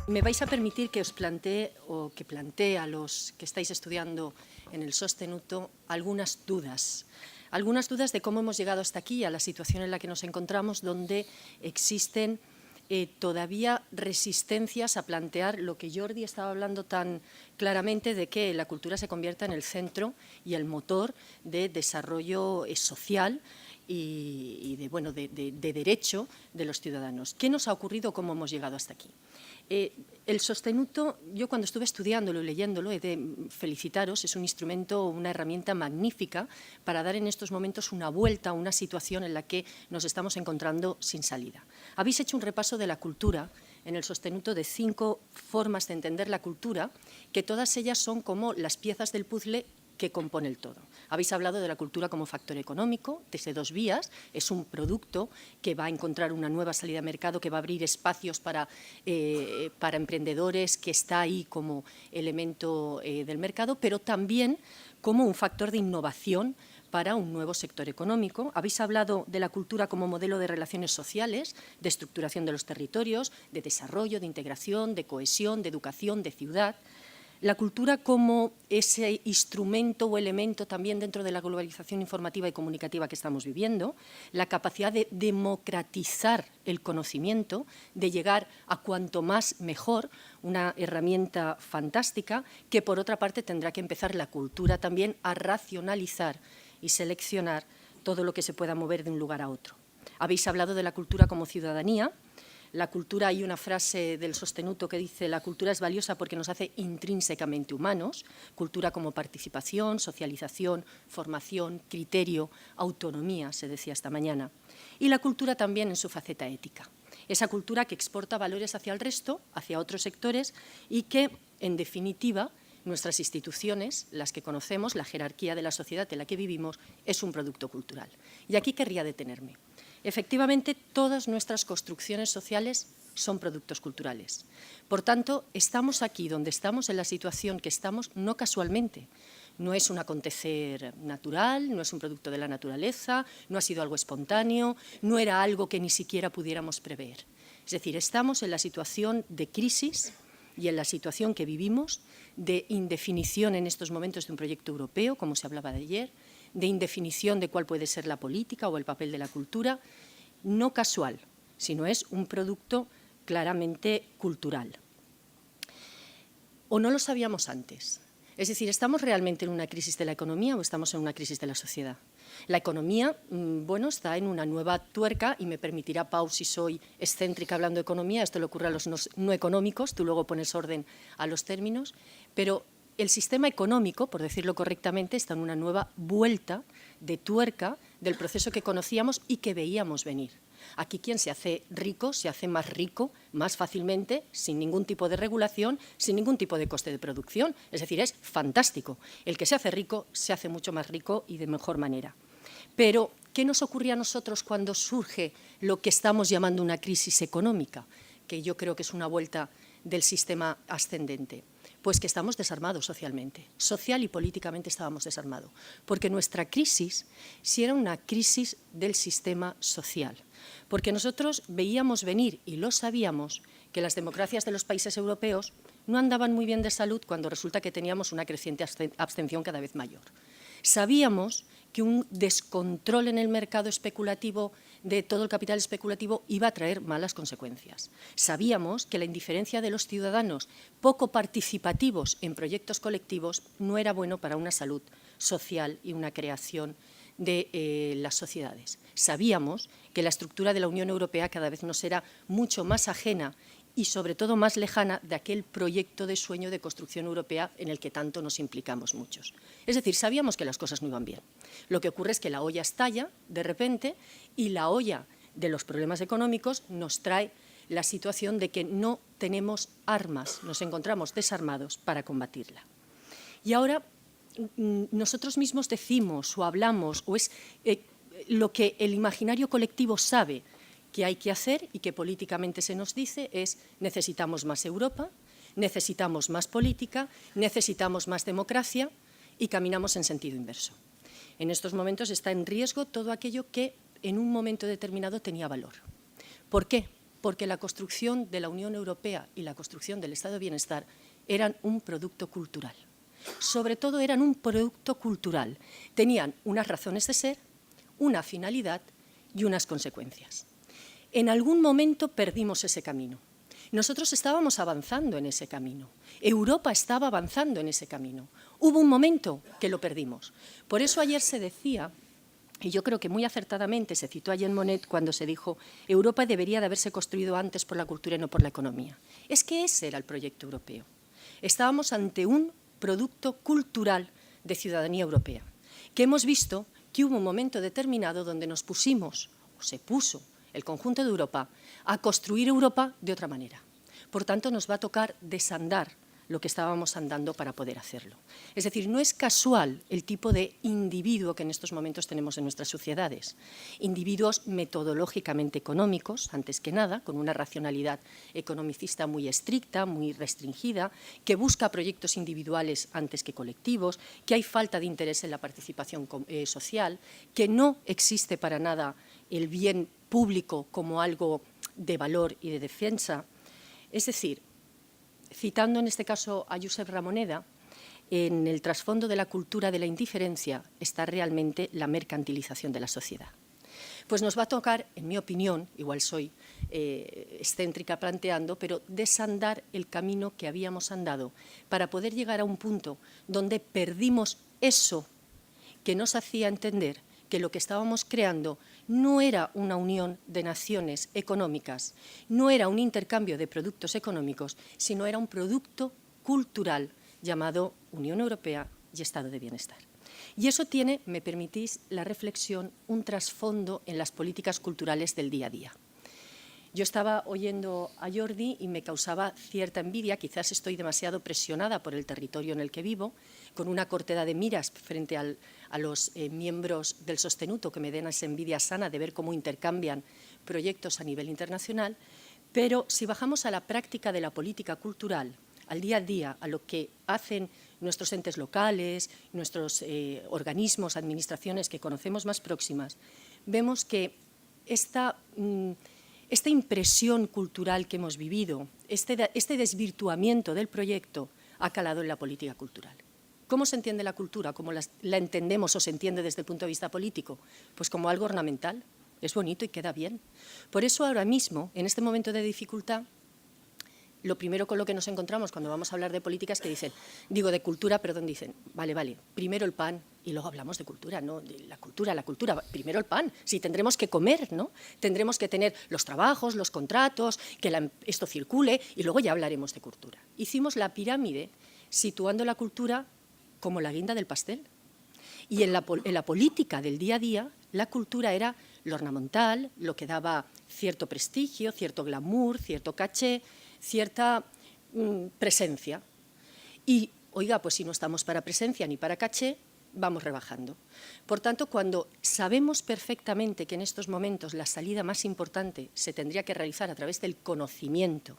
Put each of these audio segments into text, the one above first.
Me vais a permitir que os plantee o que plantee a los que estáis estudiando en el Sostenuto algunas dudas de cómo hemos llegado hasta aquí, a la situación en la que nos encontramos, donde existen todavía resistencias a plantear lo que Jordi estaba hablando tan claramente, de que la cultura se convierta en el centro y el motor de desarrollo social y de derecho de los ciudadanos. ¿Qué nos ha ocurrido? ¿Cómo hemos llegado hasta aquí? El Sostenuto, yo cuando estuve estudiándolo y leyéndolo, he de felicitaros, es un instrumento, una herramienta magnífica para dar en estos momentos una vuelta a una situación en la que nos estamos encontrando sin salida. Habéis hecho un repaso de la cultura en el Sostenuto de 5 formas de entender la cultura, que todas ellas son como las piezas del puzzle que compone el todo. Habéis hablado de la cultura como factor económico, desde 2 vías, es un producto que va a encontrar una nueva salida de mercado, que va a abrir espacios para emprendedores, que está ahí como elemento del mercado, pero también como un factor de innovación para un nuevo sector económico. Habéis hablado de la cultura como modelo de relaciones sociales, de estructuración de los territorios, de desarrollo, de integración, de cohesión, de educación, de ciudad. La cultura como ese instrumento o elemento también dentro de la globalización informativa y comunicativa que estamos viviendo, la capacidad de democratizar el conocimiento, de llegar a cuanto más mejor, una herramienta fantástica que, por otra parte, tendrá que empezar la cultura también a racionalizar y seleccionar todo lo que se pueda mover de un lugar a otro. Habéis hablado de la cultura como ciudadanía. La cultura, hay una frase del Sostenuto que dice: la cultura es valiosa porque nos hace intrínsecamente humanos. Cultura como participación, socialización, formación, criterio, autonomía, se decía esta mañana. Y la cultura también en su faceta ética. Esa cultura que exporta valores hacia el resto, hacia otros sectores, y que, en definitiva, nuestras instituciones, las que conocemos, la jerarquía de la sociedad en la que vivimos, es un producto cultural. Y aquí querría detenerme. Efectivamente, todas nuestras construcciones sociales son productos culturales. Por tanto, estamos aquí donde estamos, en la situación que estamos, no casualmente. No es un acontecer natural, no es un producto de la naturaleza, no ha sido algo espontáneo, no era algo que ni siquiera pudiéramos prever. Es decir, estamos en la situación de crisis y en la situación que vivimos, de indefinición en estos momentos de un proyecto europeo, como se hablaba de ayer, de indefinición de cuál puede ser la política o el papel de la cultura, no casual, sino es un producto claramente cultural. ¿O no lo sabíamos antes? Es decir, ¿estamos realmente en una crisis de la economía o estamos en una crisis de la sociedad? La economía, está en una nueva tuerca, y me permitirá Pau, si soy excéntrica hablando de economía, esto le ocurre a los no económicos, tú luego pones orden a los términos, pero el sistema económico, por decirlo correctamente, está en una nueva vuelta de tuerca del proceso que conocíamos y que veíamos venir. Aquí quien se hace rico se hace más rico más fácilmente, sin ningún tipo de regulación, sin ningún tipo de coste de producción. Es decir, es fantástico. El que se hace rico se hace mucho más rico y de mejor manera. Pero, ¿qué nos ocurría a nosotros cuando surge lo que estamos llamando una crisis económica? Que yo creo que es una vuelta del sistema ascendente. Pues que estamos desarmados socialmente, social y políticamente estábamos desarmados, porque nuestra crisis sí era una crisis del sistema social, porque nosotros veíamos venir, y lo sabíamos, que las democracias de los países europeos no andaban muy bien de salud cuando resulta que teníamos una creciente abstención cada vez mayor. Sabíamos que un descontrol en el mercado especulativo de todo el capital especulativo iba a traer malas consecuencias. Sabíamos que la indiferencia de los ciudadanos poco participativos en proyectos colectivos no era bueno para una salud social y una creación de las sociedades. Sabíamos que la estructura de la Unión Europea cada vez nos era mucho más ajena y sobre todo más lejana de aquel proyecto de sueño de construcción europea en el que tanto nos implicamos muchos. Es decir, sabíamos que las cosas no iban bien. Lo que ocurre es que la olla estalla de repente, y la olla de los problemas económicos nos trae la situación de que no tenemos armas, nos encontramos desarmados para combatirla. Y ahora nosotros mismos decimos o hablamos, o es lo que el imaginario colectivo sabe que hay que hacer y que políticamente se nos dice es: necesitamos más Europa, necesitamos más política, necesitamos más democracia, y caminamos en sentido inverso. En estos momentos está en riesgo todo aquello que en un momento determinado tenía valor. ¿Por qué? porque la construcción de la Unión Europea y la construcción del Estado de Bienestar eran un producto cultural. Sobre todo eran un producto cultural. Tenían unas razones de ser, una finalidad y unas consecuencias. En algún momento perdimos ese camino. Nosotros estábamos avanzando en ese camino. Europa estaba avanzando en ese camino. Hubo un momento que lo perdimos. Por eso ayer se decía, y yo creo que muy acertadamente se citó a Jean Monnet cuando se dijo Europa debería de haberse construido antes por la cultura y no por la economía. Es que ese era el proyecto europeo. Estábamos ante un producto cultural de ciudadanía europea, que hemos visto que hubo un momento determinado donde nos pusimos, o se puso el conjunto de Europa, a construir Europa de otra manera. Por tanto, nos va a tocar desandar lo que estábamos andando para poder hacerlo. Es decir, no es casual el tipo de individuo que en estos momentos tenemos en nuestras sociedades. Individuos metodológicamente económicos, antes que nada, con una racionalidad economicista muy estricta, muy restringida, que busca proyectos individuales antes que colectivos, que hay falta de interés en la participación social, que no existe para nada el bien público como algo de valor y de defensa. Es decir, citando en este caso a Josep Ramoneda, en el trasfondo de la cultura de la indiferencia está realmente la mercantilización de la sociedad. Pues nos va a tocar, en mi opinión, igual soy excéntrica planteando, pero desandar el camino que habíamos andado para poder llegar a un punto donde perdimos eso que nos hacía entender que lo que estábamos creando no era una unión de naciones económicas, no era un intercambio de productos económicos, sino era un producto cultural llamado Unión Europea y Estado de Bienestar. Y eso tiene, me permitís la reflexión, un trasfondo en las políticas culturales del día a día. Yo estaba oyendo a Jordi y me causaba cierta envidia, quizás estoy demasiado presionada por el territorio en el que vivo, con una cortedad de miras frente a los miembros del Sostenuto que me den esa envidia sana de ver cómo intercambian proyectos a nivel internacional, pero si bajamos a la práctica de la política cultural, al día a día, a lo que hacen nuestros entes locales, nuestros organismos, administraciones que conocemos más próximas, vemos que esta impresión cultural que hemos vivido, este desvirtuamiento del proyecto ha calado en la política cultural. ¿Cómo se entiende la cultura? ¿Cómo la entendemos o se entiende desde el punto de vista político? Pues como algo ornamental, es bonito y queda bien. Por eso ahora mismo, en este momento de dificultad, lo primero con lo que nos encontramos cuando vamos a hablar de políticas que dicen, digo de cultura, perdón, dicen, vale, primero el pan y luego hablamos de cultura, ¿no? De la cultura, primero el pan, sí, tendremos que comer, ¿no? Tendremos que tener los trabajos, los contratos, que esto circule y luego ya hablaremos de cultura. Hicimos la pirámide situando la cultura como la guinda del pastel. Y en la política del día a día, la cultura era lo ornamental, lo que daba cierto prestigio, cierto glamour, cierto caché, cierta presencia. Y, oiga, pues si no estamos para presencia ni para caché, vamos rebajando. Por tanto, cuando sabemos perfectamente que en estos momentos la salida más importante se tendría que realizar a través del conocimiento,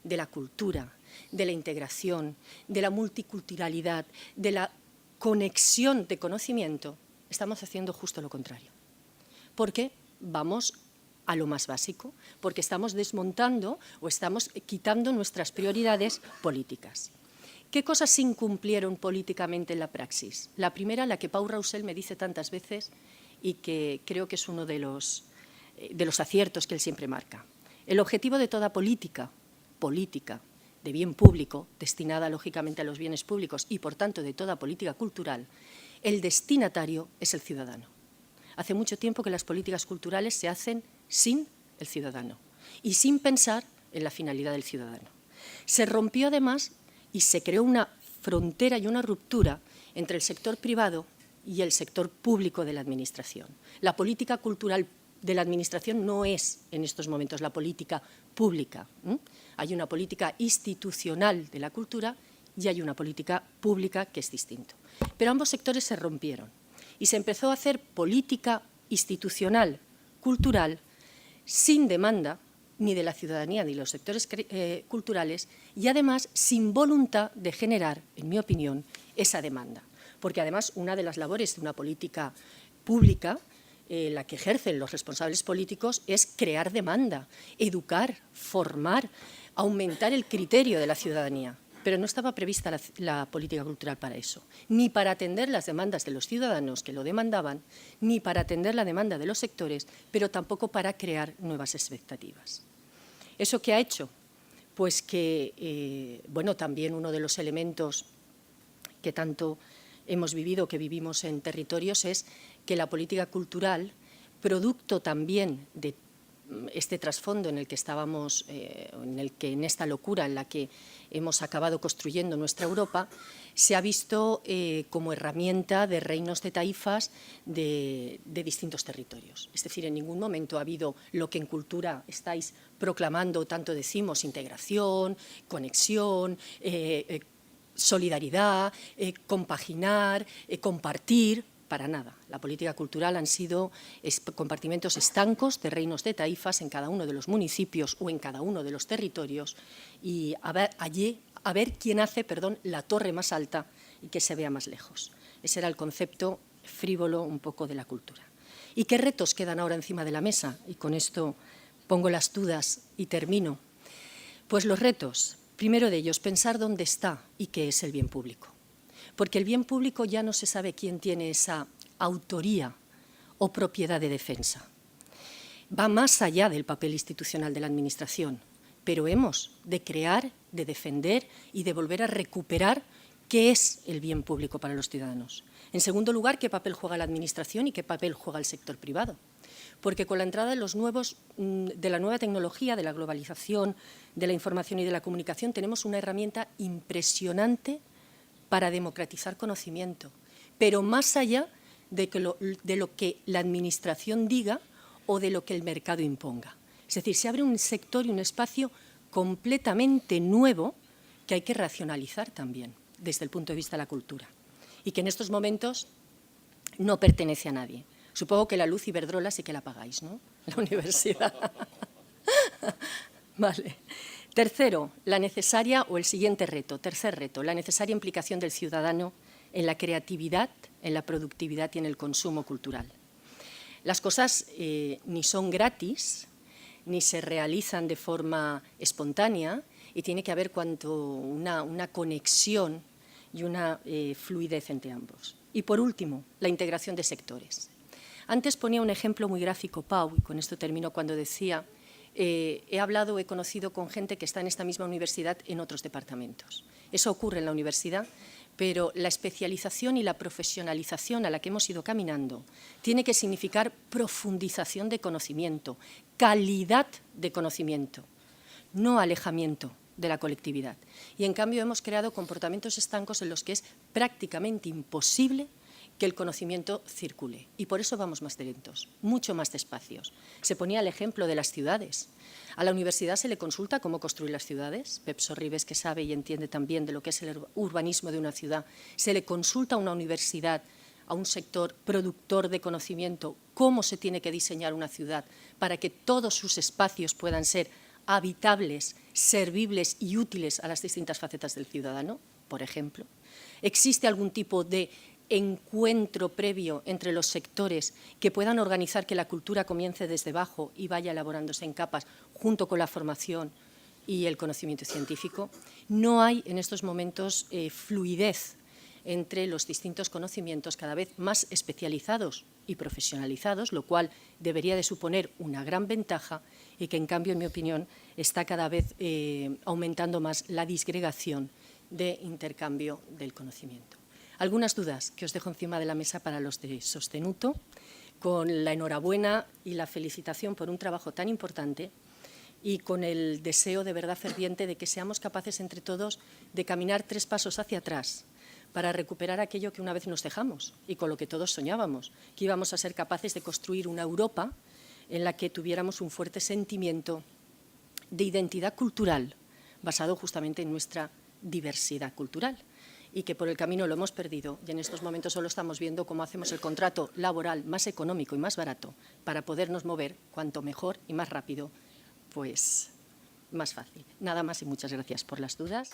de la cultura, de la integración, de la multiculturalidad, de la conexión de conocimiento, estamos haciendo justo lo contrario. Porque vamos a lo más básico, porque estamos desmontando o estamos quitando nuestras prioridades políticas. ¿Qué cosas se incumplieron políticamente en la praxis? La primera, la que Pau Roussel me dice tantas veces y que creo que es uno de los aciertos que él siempre marca. El objetivo de toda política de bien público, destinada lógicamente a los bienes públicos y por tanto de toda política cultural, el destinatario es el ciudadano. Hace mucho tiempo que las políticas culturales se hacen sin el ciudadano y sin pensar en la finalidad del ciudadano. Se rompió además y se creó una frontera y una ruptura entre el sector privado y el sector público de la Administración. La política cultural de la Administración no es en estos momentos la política pública. Hay una política institucional de la cultura y hay una política pública que es distinto. Pero ambos sectores se rompieron y se empezó a hacer política institucional, cultural, sin demanda ni de la ciudadanía ni de los sectores culturales y además sin voluntad de generar, en mi opinión, esa demanda. Porque además una de las labores de una política pública la que ejercen los responsables políticos es crear demanda, educar, formar, aumentar el criterio de la ciudadanía. Pero no estaba prevista la política cultural para eso, ni para atender las demandas de los ciudadanos que lo demandaban, ni para atender la demanda de los sectores, pero tampoco para crear nuevas expectativas. ¿Eso qué ha hecho? Pues que, bueno, también uno de los elementos que tanto hemos vivido, que vivimos en territorios, es que la política cultural, producto también de este trasfondo en el que estábamos, en esta locura en la que hemos acabado construyendo nuestra Europa, se ha visto como herramienta de reinos de taifas de distintos territorios. Es decir, en ningún momento ha habido lo que en cultura estáis proclamando, tanto decimos, integración, conexión, solidaridad, compaginar, compartir. Para nada. La política cultural han sido compartimentos estancos de reinos de taifas en cada uno de los municipios o en cada uno de los territorios y a ver quién hace, la torre más alta y que se vea más lejos. Ese era el concepto frívolo un poco de la cultura. ¿Y qué retos quedan ahora encima de la mesa? Y con esto pongo las dudas y termino. Pues los retos, primero de ellos, pensar dónde está y qué es el bien público. Porque el bien público ya no se sabe quién tiene esa autoría o propiedad de defensa. Va más allá del papel institucional de la Administración, pero hemos de crear, de defender y de volver a recuperar qué es el bien público para los ciudadanos. En segundo lugar, qué papel juega la Administración y qué papel juega el sector privado. Porque con la entrada de la nueva tecnología, de la globalización, de la información y de la comunicación, tenemos una herramienta impresionante para democratizar conocimiento, pero más allá de lo que la Administración diga o de lo que el mercado imponga. Es decir, se abre un sector y un espacio completamente nuevo que hay que racionalizar también desde el punto de vista de la cultura y que en estos momentos no pertenece a nadie. Supongo que la luz Iberdrola sí que la pagáis, ¿no? La universidad. Vale. Tercero, la necesaria o el siguiente reto, tercer reto, la necesaria implicación del ciudadano en la creatividad, en la productividad y en el consumo cultural. Las cosas ni son gratis, ni se realizan de forma espontánea y tiene que haber una conexión y una fluidez entre ambos. Y por último, la integración de sectores. Antes ponía un ejemplo muy gráfico, Pau, y con esto termino, cuando decía he conocido con gente que está en esta misma universidad en otros departamentos. Eso ocurre en la universidad, pero la especialización y la profesionalización a la que hemos ido caminando tiene que significar profundización de conocimiento, calidad de conocimiento, no alejamiento de la colectividad. Y en cambio hemos creado comportamientos estancos en los que es prácticamente imposible que el conocimiento circule. Y por eso vamos más lentos, mucho más despacios. Se ponía el ejemplo de las ciudades. A la universidad se le consulta cómo construir las ciudades. Pep Sorribes, que sabe y entiende también de lo que es el urbanismo de una ciudad, se le consulta a una universidad, a un sector productor de conocimiento, cómo se tiene que diseñar una ciudad para que todos sus espacios puedan ser habitables, servibles y útiles a las distintas facetas del ciudadano, por ejemplo. ¿Existe algún tipo de encuentro previo entre los sectores que puedan organizar que la cultura comience desde abajo y vaya elaborándose en capas junto con la formación y el conocimiento científico? No hay en estos momentos fluidez entre los distintos conocimientos cada vez más especializados y profesionalizados, lo cual debería de suponer una gran ventaja y que, en cambio, en mi opinión, está cada vez aumentando más la disgregación de intercambio del conocimiento. Algunas dudas que os dejo encima de la mesa para los de Sostenuto, con la enhorabuena y la felicitación por un trabajo tan importante y con el deseo de verdad ferviente de que seamos capaces entre todos de caminar 3 pasos hacia atrás para recuperar aquello que una vez nos dejamos y con lo que todos soñábamos, que íbamos a ser capaces de construir una Europa en la que tuviéramos un fuerte sentimiento de identidad cultural basado justamente en nuestra diversidad cultural y que por el camino lo hemos perdido y en estos momentos solo estamos viendo cómo hacemos el contrato laboral más económico y más barato para podernos mover cuanto mejor y más rápido, pues más fácil. Nada más y muchas gracias por las dudas.